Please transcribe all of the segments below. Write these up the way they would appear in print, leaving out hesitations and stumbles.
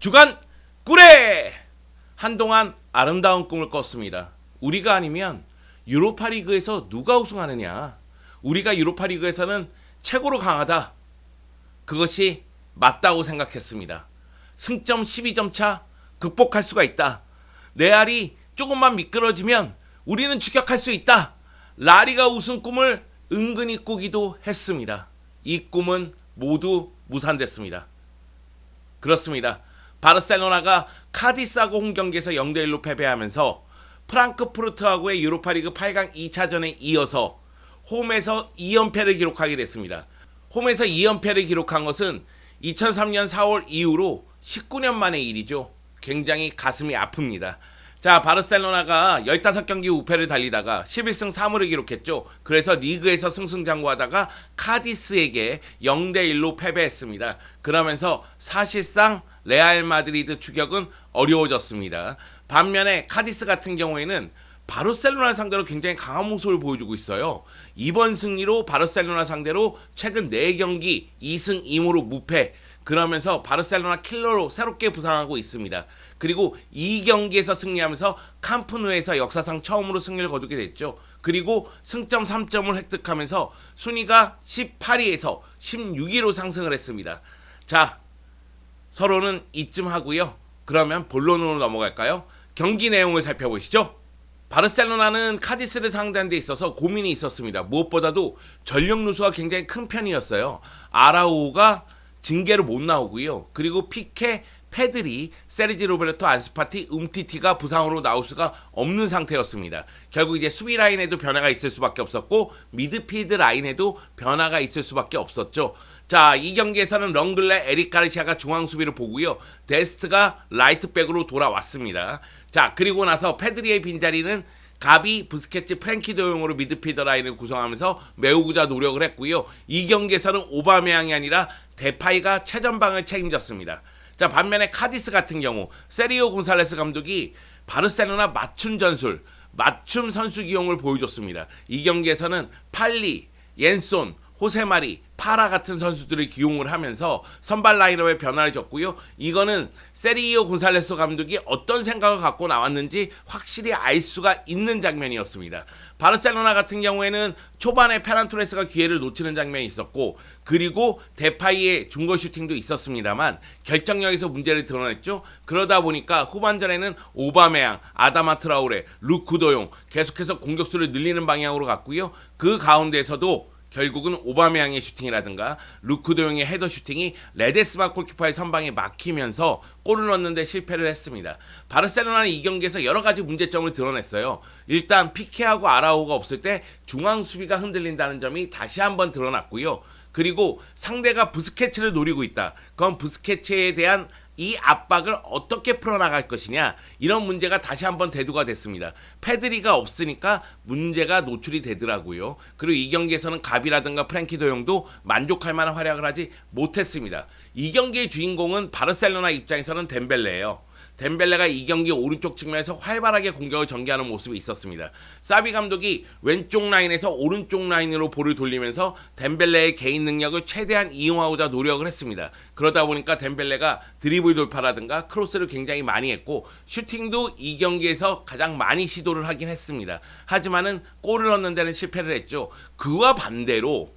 주간 꿀에 한동안 아름다운 꿈을 꿨습니다. 우리가 아니면 유로파리그에서 누가 우승하느냐? 우리가 유로파리그에서는 최고로 강하다. 그것이 맞다고 생각했습니다. 승점 12점 차 극복할 수가 있다. 레알이 조금만 미끄러지면 우리는 추격할 수 있다. 라리가 우승 꿈을 은근히 꾸기도 했습니다. 이 꿈은 모두 무산됐습니다. 그렇습니다. 바르셀로나가 카디스하고 홈 경기에서 0대1로 패배하면서 프랑크푸르트하고의 유로파리그 8강 2차전에 이어서 홈에서 2연패를 기록하게 됐습니다. 홈에서 2연패를 기록한 것은 2003년 4월 이후로 19년 만의 일이죠. 굉장히 가슴이 아픕니다. 자, 바르셀로나가 15경기 우패를 달리다가 11승 3무를 기록했죠. 그래서 리그에서 승승장구하다가 카디스에게 0대1로 패배했습니다. 그러면서 사실상 레알 마드리드 추격은 어려워졌습니다. 반면에 카디스 같은 경우에는 바르셀로나 상대로 굉장히 강한 모습을 보여주고 있어요. 이번 승리로 바르셀로나 상대로 최근 4경기 2승 2무로 무패. 그러면서 바르셀로나 킬러로 새롭게 부상하고 있습니다. 그리고 이 경기에서 승리하면서 캄프누에서 역사상 처음으로 승리를 거두게 됐죠. 그리고 승점 3점을 획득하면서 순위가 18위에서 16위로 상승을 했습니다. 자, 서로는 이쯤 하고요. 그러면 본론으로 넘어갈까요? 경기 내용을 살펴보시죠. 바르셀로나는 카디스를 상대하는 데 있어서 고민이 있었습니다. 무엇보다도 전력 누수가 굉장히 큰 편이었어요. 아라우가 징계로 못 나오고요. 그리고 피케, 페드리, 세르지 로베르토, 안수파티, 움티티가 부상으로 나올 수가 없는 상태였습니다. 결국 이제 수비 라인에도 변화가 있을 수밖에 없었고 미드필드 라인에도 변화가 있을 수밖에 없었죠. 자, 이 경기에서는 렁글레, 에릭 가르시아가 중앙 수비를 보고요. 데스트가 라이트백으로 돌아왔습니다. 자, 그리고 나서 페드리의 빈자리는 가비, 부스케츠, 프랭키 도용으로 미드필더 라인을 구성하면서 매우고자 노력을 했고요. 이 경기에서는 오바메양이 아니라 데파이가 최전방을 책임졌습니다. 자, 반면에 카디스 같은 경우 세리오 곤살레스 감독이 바르셀로나 맞춤 전술, 맞춤 선수 기용을 보여줬습니다. 이 경기에서는 팔리, 옌손, 호세마리, 파라 같은 선수들을 기용을 하면서 선발 라인업에 변화를 줬고요. 이거는 세리오 곤살레스 감독이 어떤 생각을 갖고 나왔는지 확실히 알 수가 있는 장면이었습니다. 바르셀로나 같은 경우에는 초반에 페란 토레스가 기회를 놓치는 장면이 있었고, 그리고 데파이의 중거 슈팅도 있었습니다만 결정력에서 문제를 드러냈죠. 그러다 보니까 후반전에는 오바메양, 아다마 트라우레, 루크 도용 계속해서 공격수를 늘리는 방향으로 갔고요. 그 가운데서도 결국은 오바메양의 슈팅이라든가 루크 도용의 헤더 슈팅이 레데스마 골키퍼의 선방에 막히면서 골을 넣는데 실패를 했습니다. 바르셀로나는 이 경기에서 여러 가지 문제점을 드러냈어요. 일단 피케하고 아라우가 없을 때 중앙 수비가 흔들린다는 점이 다시 한번 드러났고요. 그리고 상대가 부스케츠를 노리고 있다. 그럼 부스케츠에 대한 이 압박을 어떻게 풀어나갈 것이냐, 이런 문제가 다시 한번 대두가 됐습니다. 페드리가 없으니까 문제가 노출이 되더라고요. 그리고 이 경기에서는 가비라든가 프랭키 도용도 만족할 만한 활약을 하지 못했습니다. 이 경기의 주인공은 바르셀로나 입장에서는 덴벨레예요. 덴벨레가 이 경기 오른쪽 측면에서 활발하게 공격을 전개하는 모습이 있었습니다. 사비 감독이 왼쪽 라인에서 오른쪽 라인으로 볼을 돌리면서 덴벨레의 개인 능력을 최대한 이용하고자 노력을 했습니다. 그러다 보니까 덴벨레가 드리블 돌파라든가 크로스를 굉장히 많이 했고 슈팅도 이 경기에서 가장 많이 시도를 하긴 했습니다. 하지만은 골을 넣는 데는 실패를 했죠. 그와 반대로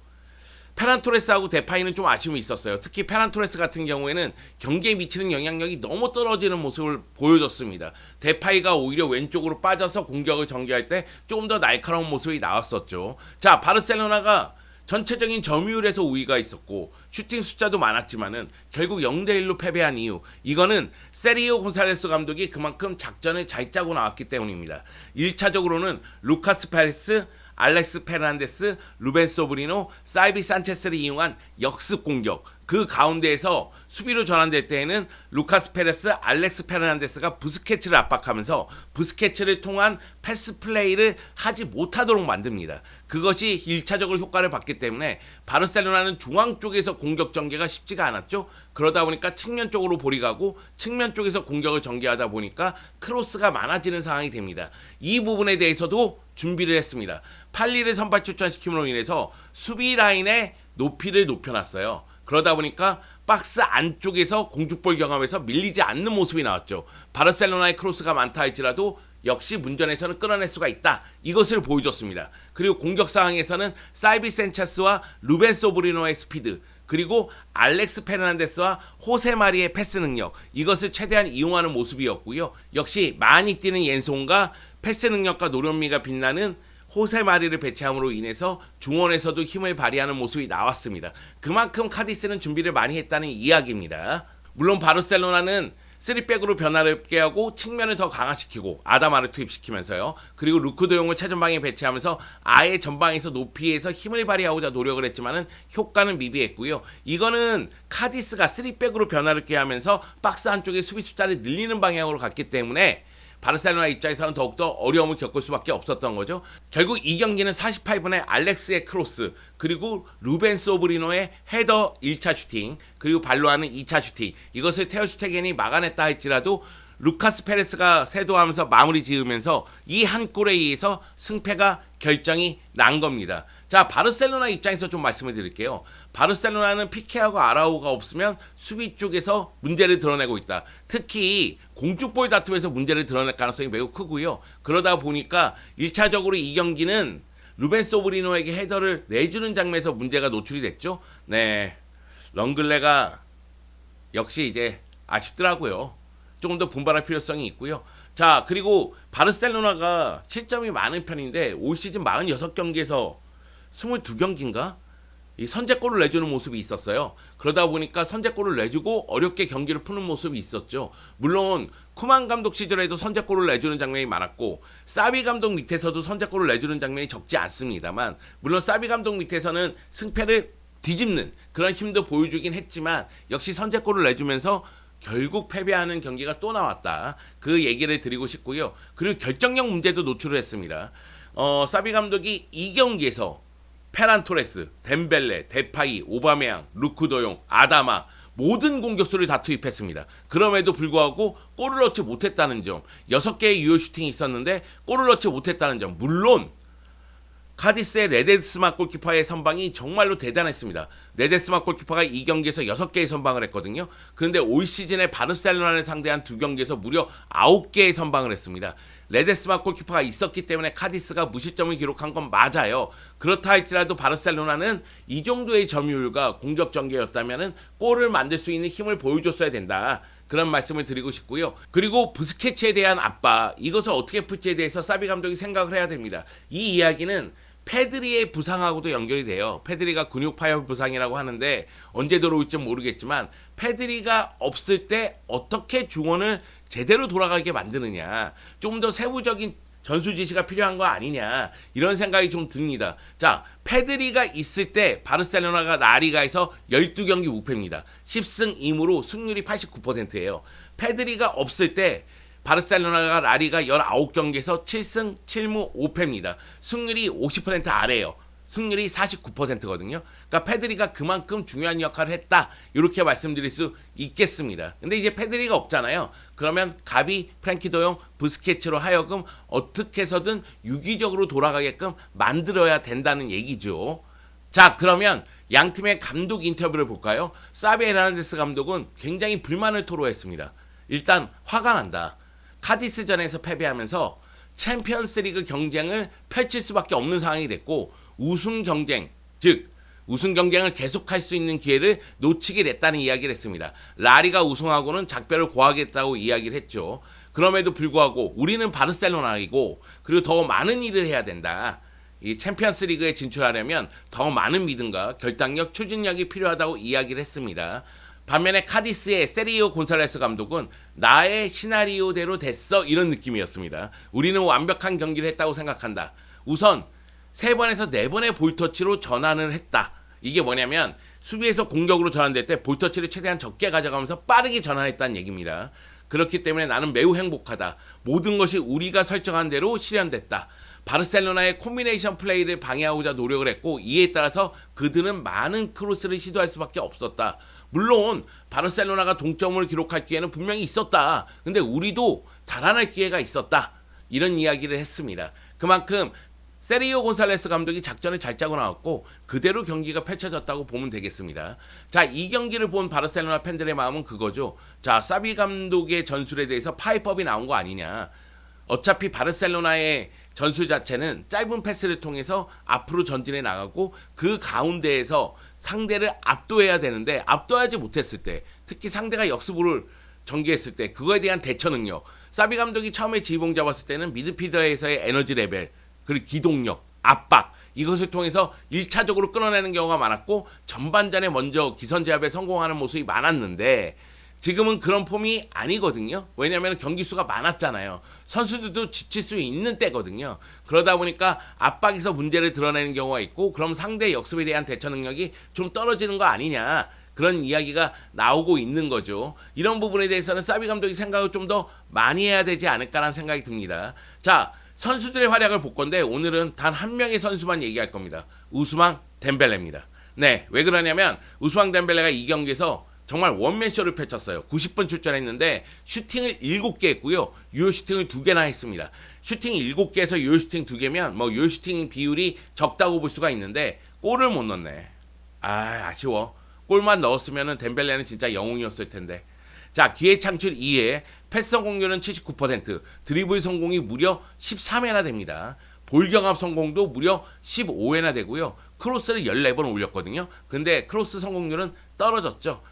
페란 토레스하고 데파이는 좀 아쉬움이 있었어요. 특히 페란 토레스 같은 경우에는 경기에 미치는 영향력이 너무 떨어지는 모습을 보여줬습니다. 데파이가 오히려 왼쪽으로 빠져서 공격을 전개할 때 조금 더 날카로운 모습이 나왔었죠. 자, 바르셀로나가 전체적인 점유율에서 우위가 있었고 슈팅 숫자도 많았지만은 결국 0대1로 패배한 이유, 이거는 세리오 곤살레스 감독이 그만큼 작전을 잘 짜고 나왔기 때문입니다. 1차적으로는 루카스 페레스, 알렉스 페르난데스, 루벤 소브리노, 사이비 산체스를 이용한 역습 공격, 그 가운데에서 수비로 전환될 때에는 루카스 페레스, 알렉스 페르난데스가 부스케츠를 압박하면서 부스케츠를 통한 패스 플레이를 하지 못하도록 만듭니다. 그것이 1차적으로 효과를 봤기 때문에 바르셀로나는 중앙 쪽에서 공격 전개가 쉽지가 않았죠. 그러다 보니까 측면 쪽으로 볼이 가고 측면 쪽에서 공격을 전개하다 보니까 크로스가 많아지는 상황이 됩니다. 이 부분에 대해서도 준비를 했습니다. 팔리를 선발 출전시킴으로 인해서 수비 라인의 높이를 높여놨어요. 그러다 보니까 박스 안쪽에서 공중볼 경험에서 밀리지 않는 모습이 나왔죠. 바르셀로나의 크로스가 많다 할지라도 역시 문전에서는 끌어낼 수가 있다. 이것을 보여줬습니다. 그리고 공격 상황에서는 사이비 센체스와 루벤 소브리노의 스피드, 그리고 알렉스 페르난데스와 호세 마리의 패스 능력, 이것을 최대한 이용하는 모습이었고요. 역시 많이 뛰는 옌송과 패스 능력과 노련미가 빛나는 호세 마리를 배치함으로 인해서 중원에서도 힘을 발휘하는 모습이 나왔습니다. 그만큼 카디스는 준비를 많이 했다는 이야기입니다. 물론 바르셀로나는 3백으로 변화를 깨 하고 측면을 더 강화시키고 아다마를 투입시키면서요. 그리고 루크 드용을 최전방에 배치하면서 아예 전방에서 높이에서 힘을 발휘하고자 노력을 했지만은 효과는 미비했고요. 이거는 카디스가 3백으로 변화를 깨 하면서 박스 한쪽에 수비 숫자를 늘리는 방향으로 갔기 때문에 바르셀로나 입장에서는 더욱더 어려움을 겪을 수밖에 없었던 거죠. 결국 이 경기는 48분에 알렉스의 크로스, 그리고 루벤 소브리노의 헤더 1차 슈팅, 그리고 발로 하는 2차 슈팅, 이것을 테오 슈테겐이 막아냈다 할지라도 루카스 페레스가 세도하면서 마무리 지으면서 이 한 골에 의해서 승패가 결정이 난 겁니다. 자, 바르셀로나 입장에서 좀 말씀을 드릴게요. 바르셀로나는 피케하고 아라우가 없으면 수비 쪽에서 문제를 드러내고 있다. 특히 공중볼 다툼에서 문제를 드러낼 가능성이 매우 크고요. 그러다 보니까 1차적으로 이 경기는 루벤 소브리노에게 헤더를 내주는 장면에서 문제가 노출이 됐죠. 네, 런글레가 역시 이제 아쉽더라고요. 조금 더 분발할 필요성이 있고요. 자, 그리고 바르셀로나가 실점이 많은 편인데 올 시즌 46경기에서 22경기인가? 이 선제골을 내주는 모습이 있었어요. 그러다 보니까 선제골을 내주고 어렵게 경기를 푸는 모습이 있었죠. 물론 쿠만 감독 시절에도 선제골을 내주는 장면이 많았고 사비 감독 밑에서도 선제골을 내주는 장면이 적지 않습니다만, 물론 사비 감독 밑에서는 승패를 뒤집는 그런 힘도 보여주긴 했지만 역시 선제골을 내주면서 결국 패배하는 경기가 또 나왔다. 그 얘기를 드리고 싶고요. 그리고 결정력 문제도 노출을 했습니다. 사비 감독이 이 경기에서 페란 토레스, 덴벨레, 데파이, 오바메양, 루크도용, 아다마 모든 공격수를 다 투입했습니다. 그럼에도 불구하고 골을 넣지 못했다는 점, 6개의 유효 슈팅이 있었는데 골을 넣지 못했다는 점, 물론 카디스의 레데스마 골키퍼의 선방이 정말로 대단했습니다. 레데스마 골키퍼가 이 경기에서 6개의 선방을 했거든요. 그런데 올 시즌에 바르셀로나를 상대한 2경기에서 무려 9개의 선방을 했습니다. 레데스마 골키퍼가 있었기 때문에 카디스가 무실점을 기록한 건 맞아요. 그렇다 할지라도 바르셀로나는 이 정도의 점유율과 공격 전개였다면 골을 만들 수 있는 힘을 보여줬어야 된다. 그런 말씀을 드리고 싶고요. 그리고 부스케츠에 대한 압박, 이것을 어떻게 풀지에 대해서 사비 감독이 생각을 해야 됩니다. 이 이야기는 페드리의 부상하고도 연결이 돼요. 페드리가 근육 파열 부상이라고 하는데 언제 들어올지 모르겠지만 페드리가 없을 때 어떻게 중원을 제대로 돌아가게 만드느냐, 좀 더 세부적인 전술 지시가 필요한 거 아니냐, 이런 생각이 좀 듭니다. 자, 페드리가 있을 때 바르셀로나가 라리가에서 12경기 무패입니다. 10승 2무로 승률이 89%예요. 페드리가 없을 때 바르셀로나가 라리가 19경기에서 7승 7무 5패입니다. 승률이 50% 아래예요. 승률이 49%거든요. 그러니까 페드리가 그만큼 중요한 역할을 했다. 이렇게 말씀드릴 수 있겠습니다. 근데 이제 페드리가 없잖아요. 그러면 가비, 프랭키 도용, 부스케츠로 하여금 어떻게 해서든 유기적으로 돌아가게끔 만들어야 된다는 얘기죠. 자, 그러면 양 팀의 감독 인터뷰를 볼까요? 사비 헤르난데스 감독은 굉장히 불만을 토로했습니다. 일단 화가 난다. 카디스전에서 패배하면서 챔피언스리그 경쟁을 펼칠 수밖에 없는 상황이 됐고 우승 경쟁, 즉 우승 경쟁을 계속할 수 있는 기회를 놓치게 됐다는 이야기를 했습니다. 라리가 우승하고는 작별을 고하겠다고 이야기를 했죠. 그럼에도 불구하고 우리는 바르셀로나이고 그리고 더 많은 일을 해야 된다. 이 챔피언스 리그에 진출하려면 더 많은 믿음과 결단력, 추진력이 필요하다고 이야기를 했습니다. 반면에 카디스의 세리오 곤살레스 감독은 나의 시나리오대로 됐어, 이런 느낌이었습니다. 우리는 완벽한 경기를 했다고 생각한다. 우선 3번에서 4번의 볼터치로 전환을 했다. 이게 뭐냐면 수비에서 공격으로 전환될 때 볼터치를 최대한 적게 가져가면서 빠르게 전환했다는 얘기입니다. 그렇기 때문에 나는 매우 행복하다. 모든 것이 우리가 설정한 대로 실현됐다. 바르셀로나의 콤비네이션 플레이를 방해하고자 노력을 했고 이에 따라서 그들은 많은 크로스를 시도할 수밖에 없었다. 물론 바르셀로나가 동점을 기록할 기회는 분명히 있었다. 근데 우리도 달아날 기회가 있었다. 이런 이야기를 했습니다. 그만큼 세리오 곤살레스 감독이 작전을 잘 짜고 나왔고 그대로 경기가 펼쳐졌다고 보면 되겠습니다. 자, 이 경기를 본 바르셀로나 팬들의 마음은 그거죠. 자, 사비 감독의 전술에 대해서 파이법이 나온 거 아니냐. 어차피 바르셀로나의 전술 자체는 짧은 패스를 통해서 앞으로 전진해 나가고 그 가운데에서 상대를 압도해야 되는데 압도하지 못했을 때, 특히 상대가 역습을 전개했을 때 그거에 대한 대처 능력, 사비 감독이 처음에 지휘봉 잡았을 때는 미드필더에서의 에너지 레벨, 그리고 기동력, 압박, 이것을 통해서 1차적으로 끊어내는 경우가 많았고 전반전에 먼저 기선제압에 성공하는 모습이 많았는데 지금은 그런 폼이 아니거든요. 왜냐하면 경기 수가 많았잖아요. 선수들도 지칠 수 있는 때거든요. 그러다 보니까 압박에서 문제를 드러내는 경우가 있고 그럼 상대 역습에 대한 대처 능력이 좀 떨어지는 거 아니냐, 그런 이야기가 나오고 있는 거죠. 이런 부분에 대해서는 사비 감독이 생각을 좀 더 많이 해야 되지 않을까라는 생각이 듭니다. 자, 선수들의 활약을 볼 건데 오늘은 단 한 명의 선수만 얘기할 겁니다. 우스망 덴벨레입니다. 네, 왜 그러냐면 우스망 덴벨레가 이 경기에서 정말 원맨쇼를 펼쳤어요. 90분 출전했는데 슈팅을 7개 했고요. 유효 슈팅을 2개나 했습니다. 슈팅 7개에서 유효 슈팅 2개면 뭐 유효 슈팅 비율이 적다고 볼 수가 있는데 골을 못 넣네. 아쉬워. 골만 넣었으면 덴벨레는 진짜 영웅이었을 텐데. 자, 기회 창출 2회, 패스 성공률은 79%, 드리블 성공이 무려 13회나 됩니다. 볼 경합 성공도 무려 15회나 되고요. 크로스를 14번 올렸거든요. 근데 크로스 성공률은 떨어졌죠.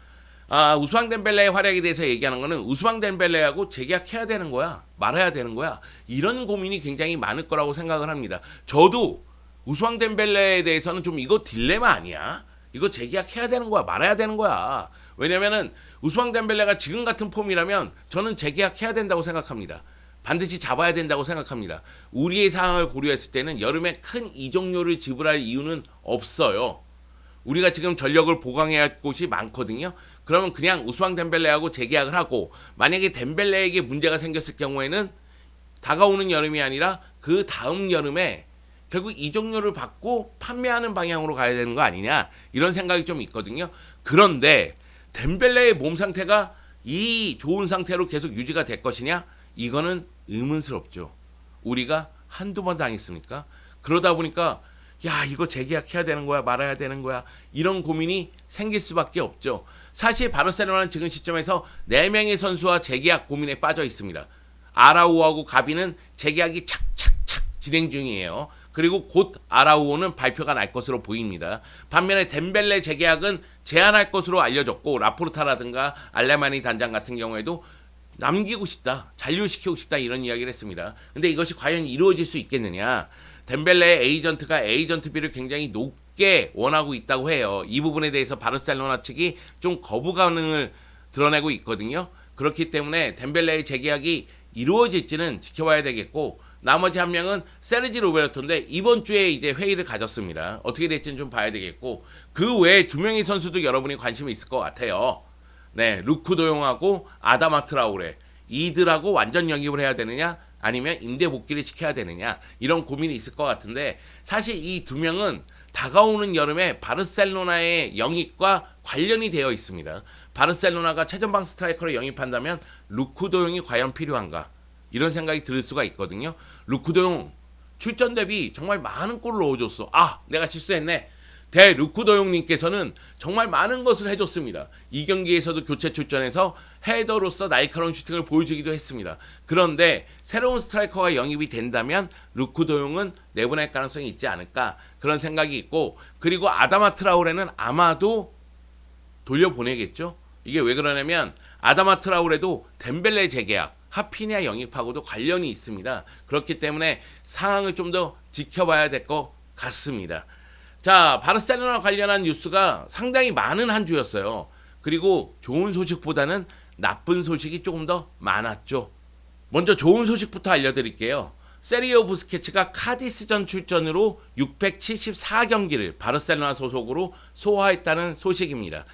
우스망 덴벨레의 활약에 대해서 얘기하는 거는 우스망 덴벨레하고 재계약해야 되는 거야, 말아야 되는 거야, 이런 고민이 굉장히 많을 거라고 생각을 합니다. 저도 우스망 덴벨레에 대해서는 좀 이거 딜레마 아니야? 이거 재계약해야 되는 거야, 말아야 되는 거야. 왜냐면은 우스망 덴벨레가 지금 같은 폼이라면 저는 재계약해야 된다고 생각합니다. 반드시 잡아야 된다고 생각합니다. 우리의 상황을 고려했을 때는 여름에 큰 이적료를 지불할 이유는 없어요. 우리가 지금 전력을 보강해야 할 곳이 많거든요. 그러면 그냥 우스망 덴벨레하고 재계약을 하고, 만약에 덴벨레에게 문제가 생겼을 경우에는 다가오는 여름이 아니라 그 다음 여름에 결국 이적료를 받고 판매하는 방향으로 가야 되는 거 아니냐, 이런 생각이 좀 있거든요. 그런데 덴벨레의 몸 상태가 이 좋은 상태로 계속 유지가 될 것이냐, 이거는 의문스럽죠. 우리가 한두 번 당했습니까? 그러다 보니까 야, 이거 재계약해야 되는 거야, 말아야 되는 거야, 이런 고민이 생길 수밖에 없죠. 사실 바르셀로나는 지금 시점에서 4명의 선수와 재계약 고민에 빠져 있습니다. 아라우오하고 가비는 재계약이 착착착 진행 중이에요. 그리고 곧 아라우오는 발표가 날 것으로 보입니다. 반면에 덴벨레 재계약은 제한할 것으로 알려졌고, 라포르타라든가 알레마니 단장 같은 경우에도 남기고 싶다, 잔류시키고 싶다, 이런 이야기를 했습니다. 근데 이것이 과연 이루어질 수 있겠느냐. 덴벨레의 에이전트가 에이전트비를 굉장히 높게 원하고 있다고 해요. 이 부분에 대해서 바르셀로나 측이 좀 거부감을 드러내고 있거든요. 그렇기 때문에 덴벨레의 재계약이 이루어질지는 지켜봐야 되겠고, 나머지 한 명은 세르지 로베르토인데 이번 주에 이제 회의를 가졌습니다. 어떻게 될지는 좀 봐야 되겠고, 그 외에 2명의 선수도 여러분이 관심이 있을 것 같아요. 네, 루크 도용하고 아다마 트라우레, 이들하고 완전 영입을 해야 되느냐, 아니면 임대 복귀를 시켜야 되느냐, 이런 고민이 있을 것 같은데, 사실 이 2명은 다가오는 여름에 바르셀로나의 영입과 관련이 되어 있습니다. 바르셀로나가 최전방 스트라이커를 영입한다면 루크 도용이 과연 필요한가, 이런 생각이 들 수가 있거든요. 루크 도용 출전 대비 정말 많은 골을 넣어줬어. 내가 실수했네. 대 루크 도용님께서는 정말 많은 것을 해줬습니다. 이 경기에서도 교체 출전해서 헤더로서 날카로운 슈팅을 보여주기도 했습니다. 그런데 새로운 스트라이커가 영입이 된다면 루크 도용은 내보낼 가능성이 있지 않을까, 그런 생각이 있고, 그리고 아다마 트라우레는 아마도 돌려보내겠죠. 이게 왜 그러냐면 아다마 트라우레도 덴벨레 재계약, 하피냐 영입하고도 관련이 있습니다. 그렇기 때문에 상황을 좀 더 지켜봐야 될 것 같습니다. 자, 바르셀로나 관련한 뉴스가 상당히 많은 한 주였어요. 그리고 좋은 소식보다는 나쁜 소식이 조금 더 많았죠. 먼저 좋은 소식부터 알려드릴게요. 세리오 부스케츠가 카디스전 출전으로 674경기를 바르셀로나 소속으로 소화했다는 소식입니다.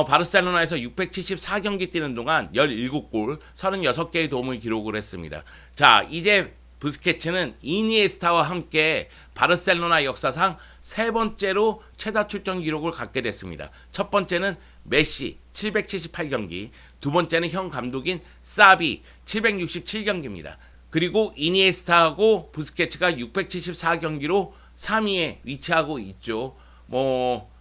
바르셀로나에서 674경기 뛰는 동안 17골, 36개의 도움을 기록을 했습니다. 자, 이제 부스케츠는 이니에스타와 함께 바르셀로나 역사상 3번째로 최다 출전 기록을 갖게 됐습니다. 첫 번째는 메시 778경기, 두 번째는 형 감독인 사비 767경기입니다. 그리고 이니에스타하고 부스케츠가 674경기로 3위에 위치하고 있죠. 뭐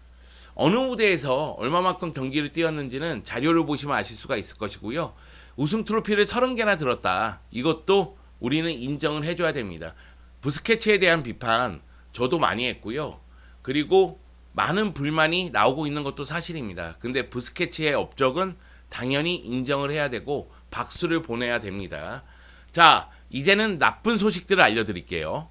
어느 무대에서 얼마만큼 경기를 뛰었는지는 자료를 보시면 아실 수가 있을 것이고요. 우승 트로피를 30개나 들었다. 이것도 우리는 인정을 해줘야 됩니다. 부스케츠에 대한 비판 저도 많이 했고요. 그리고 많은 불만이 나오고 있는 것도 사실입니다. 근데 부스케츠의 업적은 당연히 인정을 해야 되고 박수를 보내야 됩니다. 자, 이제는 나쁜 소식들을 알려드릴게요.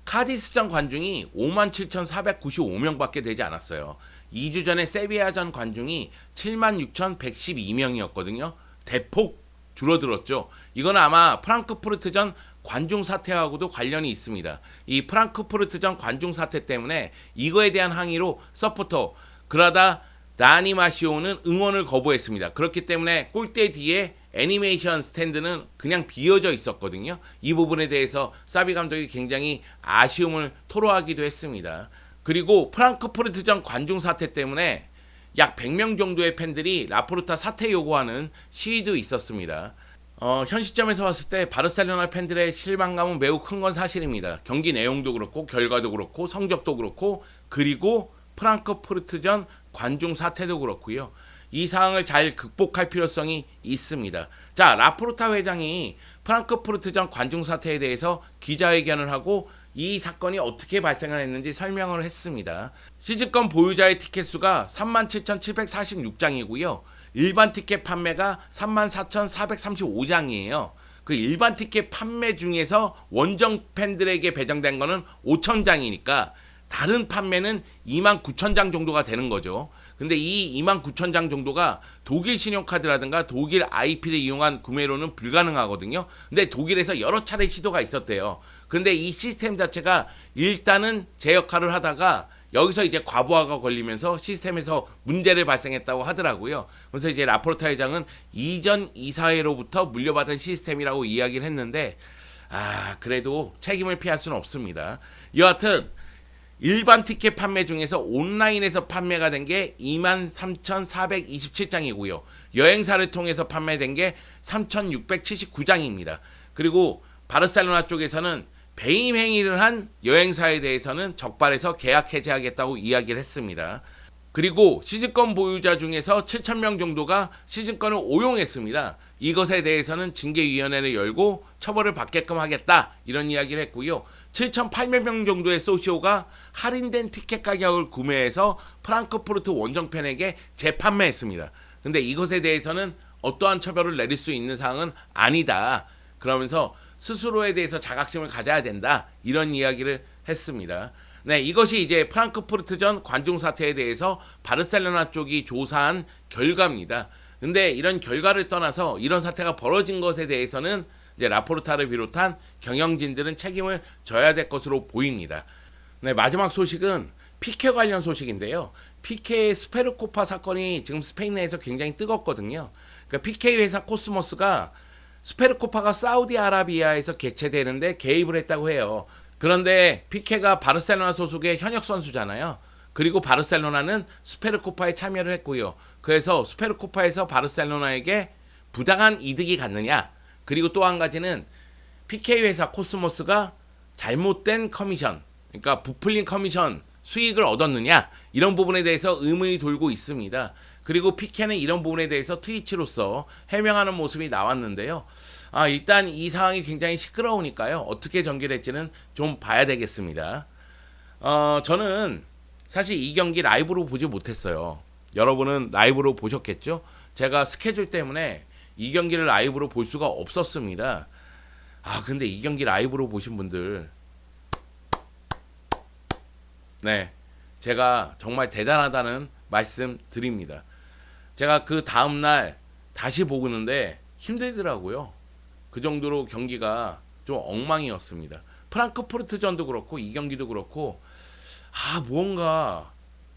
카디스전 관중이 57,495명밖에 되지 않았어요. 2주 전에 세비야전 관중이 76,112명이었거든요. 대폭 줄어들었죠. 이건 아마 프랑크푸르트전 관중 사태하고도 관련이 있습니다. 이 프랑크푸르트전 관중 사태 때문에 이거에 대한 항의로 서포터 그라다 나니마시오는 응원을 거부했습니다. 그렇기 때문에 골대 뒤에 애니메이션 스탠드는 그냥 비어져 있었거든요. 이 부분에 대해서 사비 감독이 굉장히 아쉬움을 토로하기도 했습니다. 그리고 프랑크푸르트전 관중 사태 때문에 약 100명 정도의 팬들이 라포르타 사퇴 요구하는 시위도 있었습니다. 현 시점에서 봤을 때 바르셀로나 팬들의 실망감은 매우 큰 건 사실입니다. 경기 내용도 그렇고 결과도 그렇고 성적도 그렇고 그리고 프랑크푸르트전 관중 사태도 그렇고요. 이 상황을 잘 극복할 필요성이 있습니다. 자, 라포르타 회장이 프랑크푸르트전 관중 사태에 대해서 기자회견을 하고 이 사건이 어떻게 발생을 했는지 설명을 했습니다. 시즌권 보유자의 티켓 수가 37,746장이고요. 일반 티켓 판매가 34,435장이에요. 그 일반 티켓 판매 중에서 원정 팬들에게 배정된 거는 5,000장이니까 다른 판매는 29,000장 정도가 되는 거죠. 근데 이 29,000장 정도가 독일 신용카드라든가 독일 IP를 이용한 구매로는 불가능하거든요. 근데 독일에서 여러 차례 시도가 있었대요. 근데 이 시스템 자체가 일단은 제 역할을 하다가 여기서 이제 과부하가 걸리면서 시스템에서 문제를 발생했다고 하더라고요. 그래서 이제 라포르타 회장은 이전 이사회로부터 물려받은 시스템이라고 이야기를 했는데 그래도 책임을 피할 수는 없습니다. 여하튼 일반 티켓 판매 중에서 온라인에서 판매가 된 게 23,427장이고요. 여행사를 통해서 판매된 게 3,679장입니다. 그리고 바르셀로나 쪽에서는 배임 행위를 한 여행사에 대해서는 적발해서 계약 해지하겠다고 이야기를 했습니다. 그리고 시즌권 보유자 중에서 7,000명 정도가 시즌권을 오용했습니다. 이것에 대해서는 징계위원회를 열고 처벌을 받게끔 하겠다 이런 이야기를 했고요. 7,800명 정도의 소시오가 할인된 티켓 가격을 구매해서 프랑크푸르트 원정팬에게 재판매했습니다. 근데 이것에 대해서는 어떠한 처벌을 내릴 수 있는 사항은 아니다. 그러면서 스스로에 대해서 자각심을 가져야 된다. 이런 이야기를 했습니다. 네, 이것이 이제 프랑크푸르트전 관중 사태에 대해서 바르셀로나 쪽이 조사한 결과입니다. 근데 이런 결과를 떠나서 이런 사태가 벌어진 것에 대해서는 이제 라포르타를 비롯한 경영진들은 책임을 져야 될 것으로 보입니다. 네, 마지막 소식은 피케 관련 소식인데요. 피케의 스페르코파 사건이 지금 스페인 내에서 굉장히 뜨겁거든요. 그러니까 피케 회사 코스모스가 스페르코파가 사우디아라비아에서 개최되는데 개입을 했다고 해요. 그런데 피케가 바르셀로나 소속의 현역 선수잖아요. 그리고 바르셀로나는 스페르코파에 참여를 했고요. 그래서 스페르코파에서 바르셀로나에게 부당한 이득이 갔느냐. 그리고 또 한 가지는 피케 회사 코스모스가 잘못된 커미션, 그러니까 부풀린 커미션 수익을 얻었느냐. 이런 부분에 대해서 의문이 돌고 있습니다. 그리고 피케는 이런 부분에 대해서 트위치로서 해명하는 모습이 나왔는데요. 일단 이 상황이 굉장히 시끄러우니까요. 어떻게 전개될지는 좀 봐야 되겠습니다. 저는 사실 이 경기 라이브로 보지 못했어요. 여러분은 라이브로 보셨겠죠? 제가 스케줄 때문에 이 경기를 라이브로 볼 수가 없었습니다. 근데 이 경기 라이브로 보신 분들, 네, 제가 정말 대단하다는 말씀 드립니다. 제가 그 다음날 다시 보는데 힘들더라고요. 그 정도로 경기가 좀 엉망이었습니다. 프랑크푸르트전도 그렇고 이 경기도 그렇고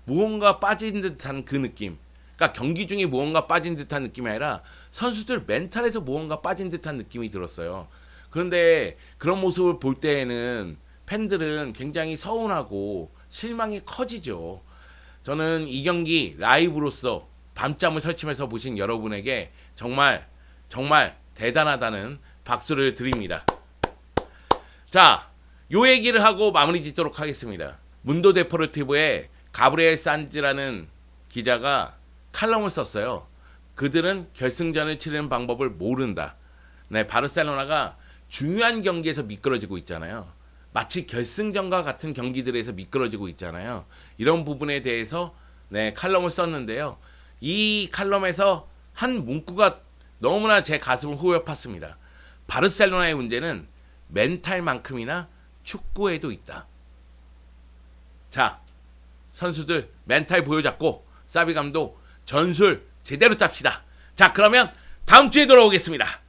무언가 빠진 듯한 그 느낌. 그러니까 경기 중에 무언가 빠진 듯한 느낌이 아니라 선수들 멘탈에서 무언가 빠진 듯한 느낌이 들었어요. 그런데 그런 모습을 볼 때에는 팬들은 굉장히 서운하고 실망이 커지죠. 저는 이 경기 라이브로서 밤잠을 설치면서 보신 여러분에게 정말 대단하다는 박수를 드립니다. 자, 요 얘기를 하고 마무리 짓도록 하겠습니다. 문도 데포르티보에 가브리엘 산즈라는 기자가 칼럼을 썼어요. 그들은 결승전을 치르는 방법을 모른다. 네, 바르셀로나가 중요한 경기에서 미끄러지고 있잖아요. 마치 결승전과 같은 경기들에서 미끄러지고 있잖아요. 이런 부분에 대해서 네, 칼럼을 썼는데요. 이 칼럼에서 한 문구가 너무나 제 가슴을 후벼 팠습니다. 바르셀로나의 문제는 멘탈만큼이나 축구에도 있다. 자, 선수들 멘탈 보여잡고 사비 감독 전술 제대로 짭시다. 자, 그러면 다음 주에 돌아오겠습니다.